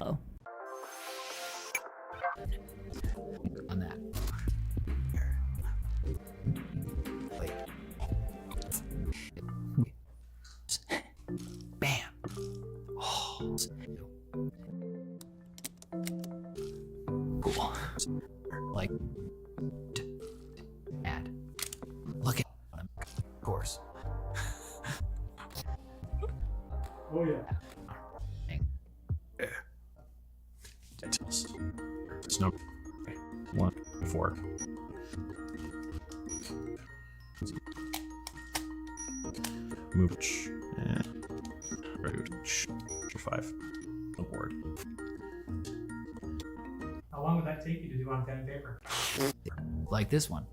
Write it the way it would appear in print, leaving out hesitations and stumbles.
Oh. On that. Wait. Bam. Oh. Cool. Like, add. Look at him. Of course. Oh yeah. It's number 1, 4. Move and root 5. Award. How long would that take you to do on pen and paper? Like this one.